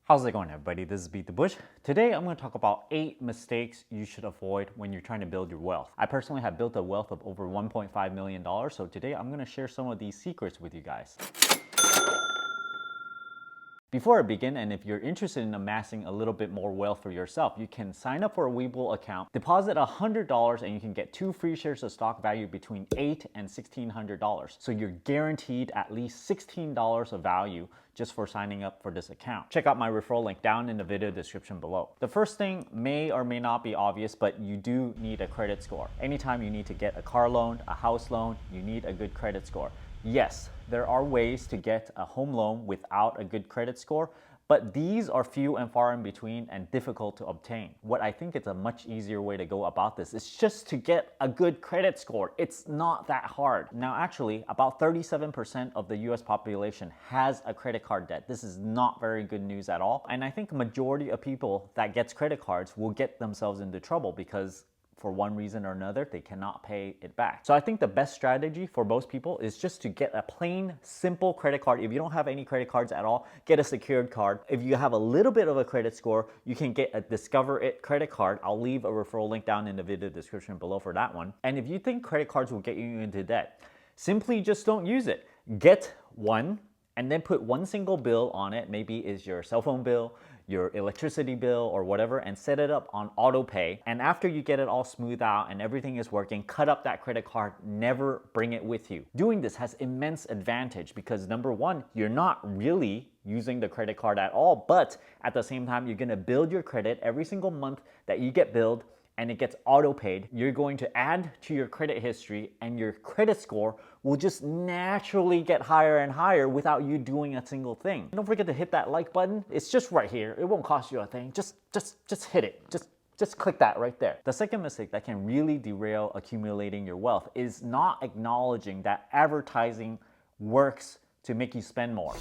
How's it going, everybody? This is BeatTheBush. Today I'm going to talk about 8 mistakes you should avoid when you're trying to build your wealth. I personally have built a wealth of over $1.5 million, so today I'm going to share some of these secrets with you guys. Before I begin, and if you're interested in amassing a little bit more wealth for yourself, you can sign up for a Webull account, deposit $100, and you can get 2 free shares of stock valued between $8 and $1,600. So you're guaranteed at least $16 of value just for signing up for this account. Check out my referral link down in the video description below. The first thing may or may not be obvious, but you do need a credit score. Anytime you need to get a car loan, a house loan, you need a good credit score. Yes, there are ways to get a home loan without a good credit score, but these are few and far in between and difficult to obtain. What I think is a much easier way to go about this is just to get a good credit score. It's not that hard. Now, actually, about 37% of the US population has a credit card debt. This is not very good news at all. And I think majority of people that gets credit cards will get themselves into trouble because for one reason or another, they cannot pay it back. So I think the best strategy for most people is just to get a plain, simple credit card. If you don't have any credit cards at all, get a secured card. If you have a little bit of a credit score, you can get a Discover It credit card. I'll leave a referral link down in the video description below for that one. And if you think credit cards will get you into debt, simply just don't use it. Get one and then put one single bill on it. Maybe it's your cell phone bill, your electricity bill or whatever, and set it up on auto pay. And after you get it all smoothed out and everything is working, cut up that credit card, never bring it with you. Doing this has immense advantage because number one, you're not really using the credit card at all, but at the same time, you're gonna build your credit every single month that you get billed and it gets auto paid. You're going to add to your credit history and your credit score will just naturally get higher and higher without you doing a single thing. Don't forget to hit that like button. It's just right here. It won't cost you a thing. Just hit it. Just click that right there. The second mistake that can really derail accumulating your wealth is not acknowledging that advertising works to make you spend more.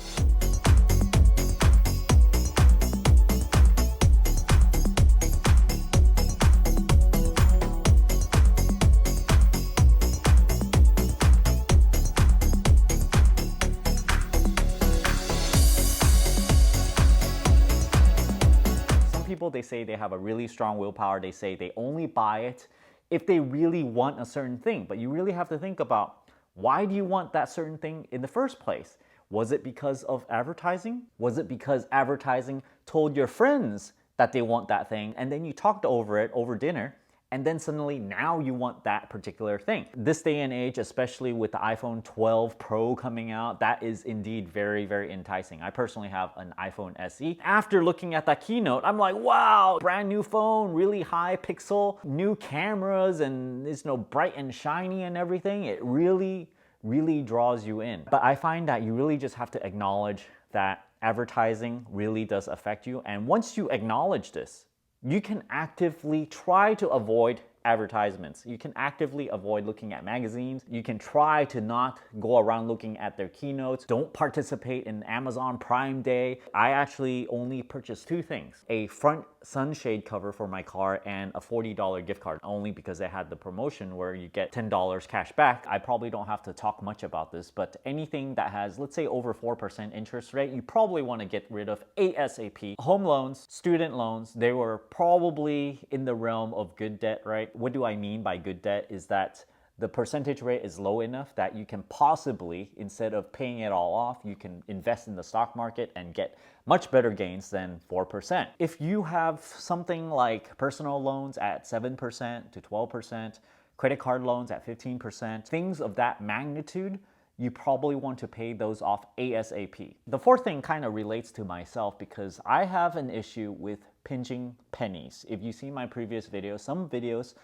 People, they say they have a really strong willpower. They say they only buy it if they really want a certain thing. But you really have to think about, why do you want that certain thing in the first place? Was it because of advertising? Was it because advertising told your friends that they want that thing and then you talked over it over dinner? And then suddenly now you want that particular thing. This day and age, especially with the iPhone 12 Pro coming out, that is indeed very, very enticing. I personally have an iPhone SE. After looking at that keynote, I'm like, wow, brand new phone, really high pixel, new cameras, and it's bright and shiny and everything. It really draws you in. But I find that you really just have to acknowledge that advertising really does affect you. And once you acknowledge this, you can actively try to avoid advertisements. You can actively avoid looking at magazines. You can try to not go around looking at their keynotes. Don't participate in Amazon Prime Day. I actually only purchased 2 things: a front sunshade cover for my car and a $40 gift card, only because they had the promotion where you get $10 cash back. I probably don't have to talk much about this, but anything that has, let's say, over 4% interest rate, you probably want to get rid of ASAP. Home loans, student loans, they were probably in the realm of good debt, right? What do I mean by good debt is that the percentage rate is low enough that you can possibly, instead of paying it all off, you can invest in the stock market and get much better gains than 4%. If you have something like personal loans at 7% to 12%, credit card loans at 15%, things of that magnitude, you probably want to pay those off ASAP. The fourth thing kind of relates to myself because I have an issue with pinching pennies. If you see my previous videos, some videos,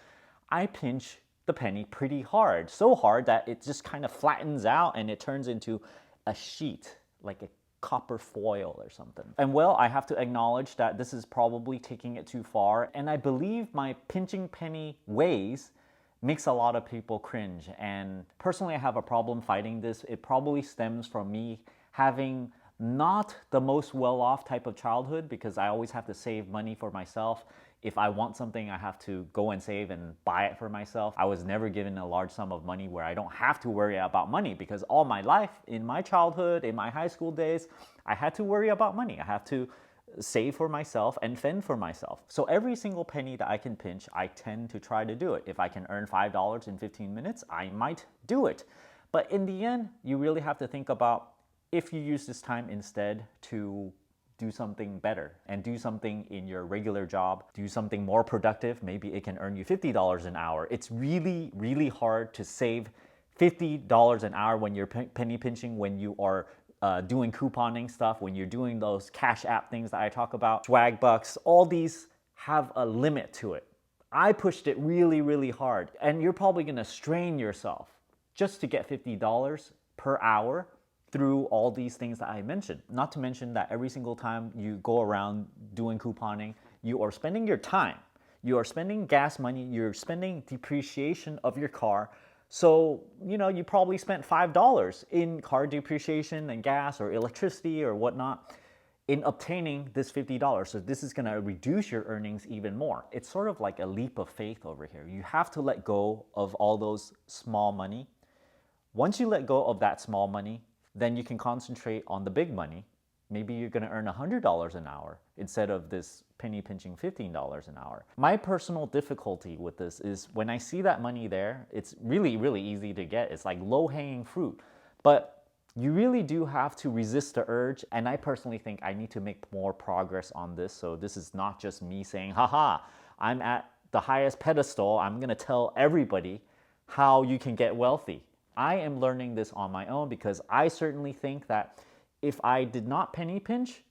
I pinch the penny pretty hard. So hard that it just kind of flattens out and it turns into a sheet, like a copper foil or something. And well, I have to acknowledge that this is probably taking it too far. And I believe my pinching penny ways makes a lot of people cringe. And personally, I have a problem fighting this. It probably stems from me having not the most well-off type of childhood because I always have to save money for myself. If I want something, I have to go and save and buy it for myself. I was never given a large sum of money where I don't have to worry about money because all my life, in my childhood, in my high school days, I had to worry about money. I have to save for myself and fend for myself. So every single penny that I can pinch, I tend to try to do it. If I can earn $5 in 15 minutes, I might do it. But in the end, you really have to think about if you use this time instead to do something better and do something in your regular job, do something more productive. Maybe it can earn you $50 an hour. It's really, really hard to save $50 an hour when you're penny pinching, when you are doing couponing stuff, when you're doing those Cash App things that I talk about, swag bucks, all these have a limit to it. I pushed it really, really hard, and you're probably gonna strain yourself just to get $50 per hour through all these things that I mentioned. Not to mention that every single time you go around doing couponing, you are spending your time, you are spending gas money, you're spending depreciation of your car. So, you probably spent $5 in car depreciation and gas or electricity or whatnot in obtaining this $50. So this is gonna reduce your earnings even more. It's sort of like a leap of faith over here. You have to let go of all those small money. Once you let go of that small money, then you can concentrate on the big money. Maybe you're gonna earn $100 an hour instead of this penny pinching $15 an hour. My personal difficulty with this is when I see that money there, it's really, really easy to get. It's like low-hanging fruit. But you really do have to resist the urge, and I personally think I need to make more progress on this. So this is not just me saying, haha, I'm at the highest pedestal, I'm gonna tell everybody how you can get wealthy. I am learning this on my own because I certainly think that if I did not penny pinch,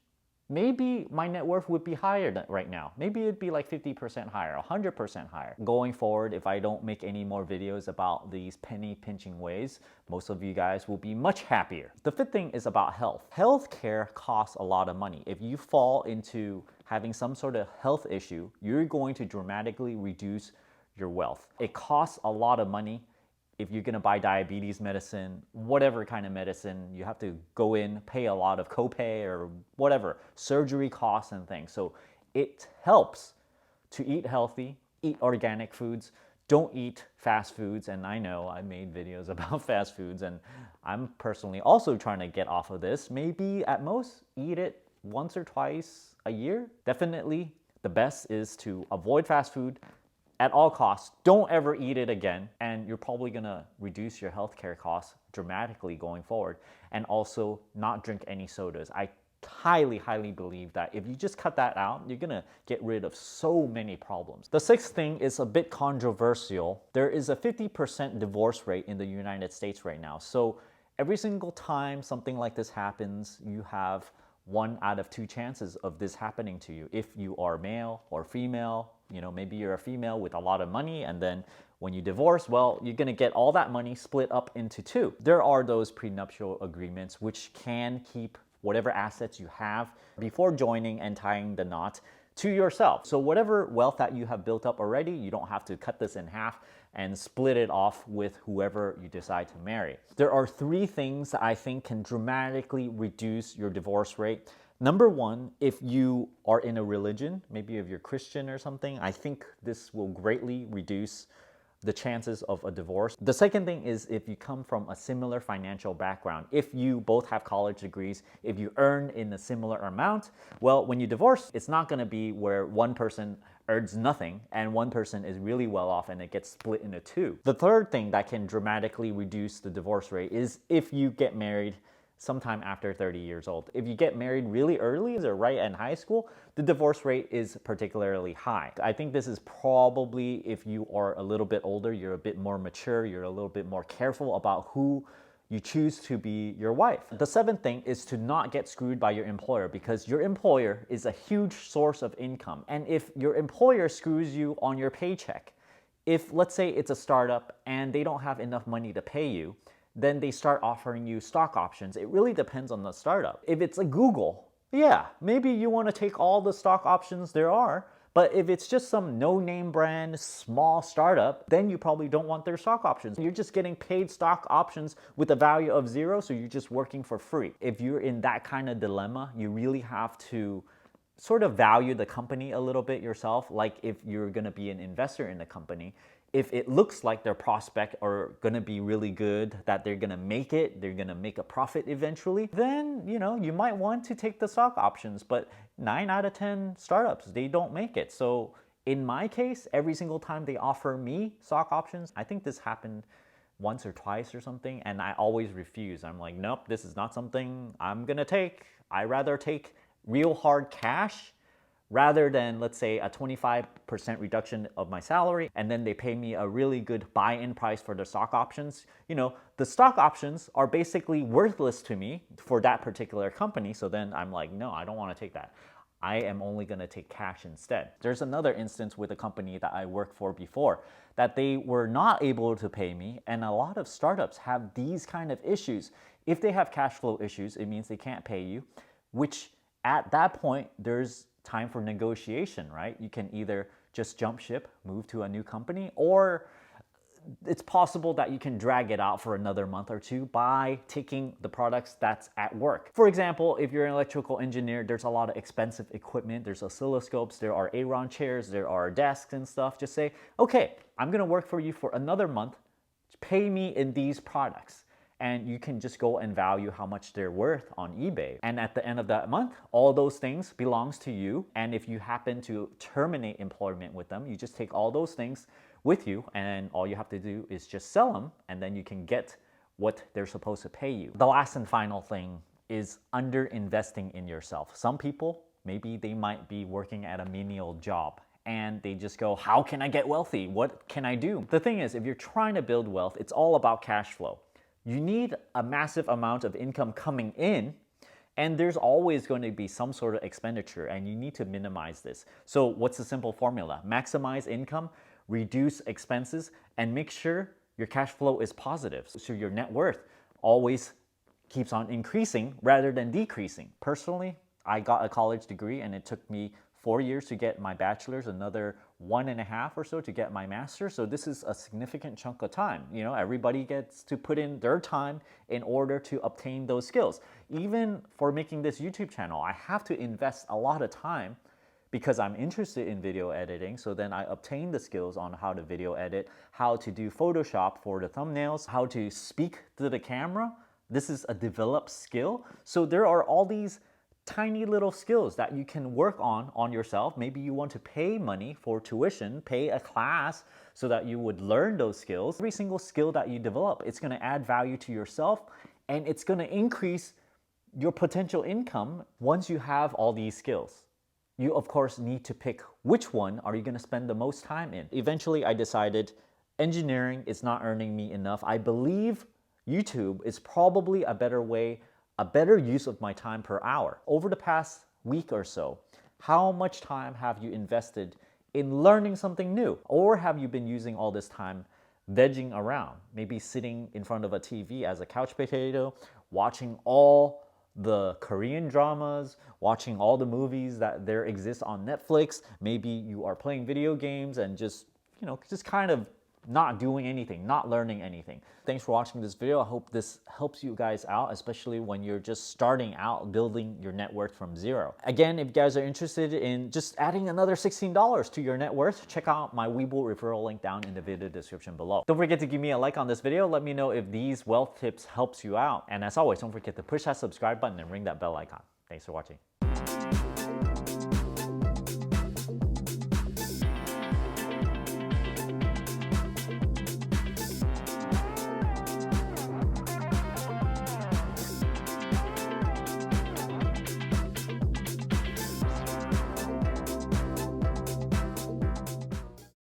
maybe my net worth would be higher right now. Maybe it'd be like 50% higher, 100% higher. Going forward, if I don't make any more videos about these penny pinching ways, most of you guys will be much happier. The fifth thing is about health. Healthcare costs a lot of money. If you fall into having some sort of health issue, you're going to dramatically reduce your wealth. It costs a lot of money. If you're gonna buy diabetes medicine, whatever kind of medicine, you have to go in, pay a lot of copay or whatever, surgery costs and things. So it helps to eat healthy, eat organic foods, don't eat fast foods. And I know I made videos about fast foods, and I'm personally also trying to get off of this. Maybe at most eat it once or twice a year. Definitely the best is to avoid fast food at all costs. Don't ever eat it again, and you're probably gonna reduce your healthcare costs dramatically going forward. And also not drink any sodas. I highly, highly believe that if you just cut that out, you're gonna get rid of so many problems. The sixth thing is a bit controversial. There is a 50% divorce rate in the United States right now. So every single time something like this happens, you have 1 out of 2 chances of this happening to you. If you are male or female, maybe you're a female with a lot of money, and then when you divorce, well, you're gonna get all that money split up into 2. There are those prenuptial agreements which can keep whatever assets you have before joining and tying the knot to yourself. So whatever wealth that you have built up already, you don't have to cut this in half and split it off with whoever you decide to marry. There are 3 things that I think can dramatically reduce your divorce rate. Number 1, if you are in a religion, maybe if you're Christian or something, I think this will greatly reduce the chances of a divorce. The second thing is if you come from a similar financial background. If you both have college degrees, if you earn in a similar amount, well, when you divorce, it's not gonna be where one person earns nothing and one person is really well off and it gets split into 2. The third thing that can dramatically reduce the divorce rate is if you get married sometime after 30 years old. If you get married really early or right in high school, the divorce rate is particularly high. I think this is probably if you are a little bit older, you're a bit more mature, you're a little bit more careful about who you choose to be your wife. The 7th thing is to not get screwed by your employer, because your employer is a huge source of income. And if your employer screws you on your paycheck, if let's say it's a startup and they don't have enough money to pay you, then they start offering you stock options. It really depends on the startup. If it's a Google, yeah, maybe you want to take all the stock options there are, but if it's just some no-name brand, small startup, then you probably don't want their stock options. You're just getting paid stock options with a value of 0, so you're just working for free. If you're in that kind of dilemma, you really have to sort of value the company a little bit yourself. Like if you're gonna be an investor in the company, if it looks like their prospect are gonna be really good, that they're gonna make it, they're gonna make a profit eventually, then you might want to take the stock options. But 9 out of 10 startups, they don't make it. So in my case, every single time they offer me stock options, I think this happened once or twice or something, and I always refuse. I'm like, nope, this is not something I'm gonna take. I rather take real hard cash rather than, let's say, a 25% reduction of my salary, and then they pay me a really good buy-in price for the stock options. The stock options are basically worthless to me for that particular company, so then I'm like, no, I don't want to take that. I am only going to take cash instead. There's another instance with a company that I worked for before that they were not able to pay me, and a lot of startups have these kind of issues. If they have cash flow issues, it means they can't pay you, which at that point, there's time for negotiation, right? You can either just jump ship, move to a new company, or it's possible that you can drag it out for another month or two by taking the products that's at work. For example, if you're an electrical engineer, there's a lot of expensive equipment. There's oscilloscopes, there are Aeron chairs, there are desks and stuff. Just say, okay, I'm gonna work for you for another month. Pay me in these products. And you can just go and value how much they're worth on eBay. And at the end of that month, all those things belongs to you. And if you happen to terminate employment with them, you just take all those things with you, and all you have to do is just sell them, and then you can get what they're supposed to pay you. The last and final thing is under-investing in yourself. Some people, maybe they might be working at a menial job, and they just go, how can I get wealthy? What can I do? The thing is, if you're trying to build wealth, it's all about cash flow. You need a massive amount of income coming in, and there's always going to be some sort of expenditure, and you need to minimize this. So what's the simple formula? Maximize income, reduce expenses, and make sure your cash flow is positive. So your net worth always keeps on increasing rather than decreasing. Personally, I got a college degree, and it took me 4 years to get my bachelor's, another 1.5 or so to get my master's. So this is a significant chunk of time. Everybody gets to put in their time in order to obtain those skills. Even for making this YouTube channel, I have to invest a lot of time because I'm interested in video editing. So then I obtain the skills on how to video edit, how to do Photoshop for the thumbnails, how to speak to the camera. This is a developed skill. So there are all these tiny little skills that you can work on yourself. Maybe you want to pay money for tuition, pay a class so that you would learn those skills. Every single skill that you develop, it's going to add value to yourself, and it's going to increase your potential income once you have all these skills. You, of course, need to pick which one are you going to spend the most time in. Eventually, I decided engineering is not earning me enough. I believe YouTube is probably a better way, a better use of my time per hour. Over the past week or so, how much time have you invested in learning something new? Or have you been using all this time vegging around, maybe sitting in front of a TV as a couch potato, watching all the Korean dramas, watching all the movies that there exist on Netflix? Maybe you are playing video games and just kind of not doing anything, not learning anything. Thanks for watching this video. I hope this helps you guys out, especially when you're just starting out building your net worth from zero. Again, if you guys are interested in just adding another $16 to your net worth, check out my Webull referral link down in the video description below. Don't forget to give me a like on this video. Let me know if these wealth tips helps you out. And as always, don't forget to push that subscribe button and ring that bell icon. Thanks for watching.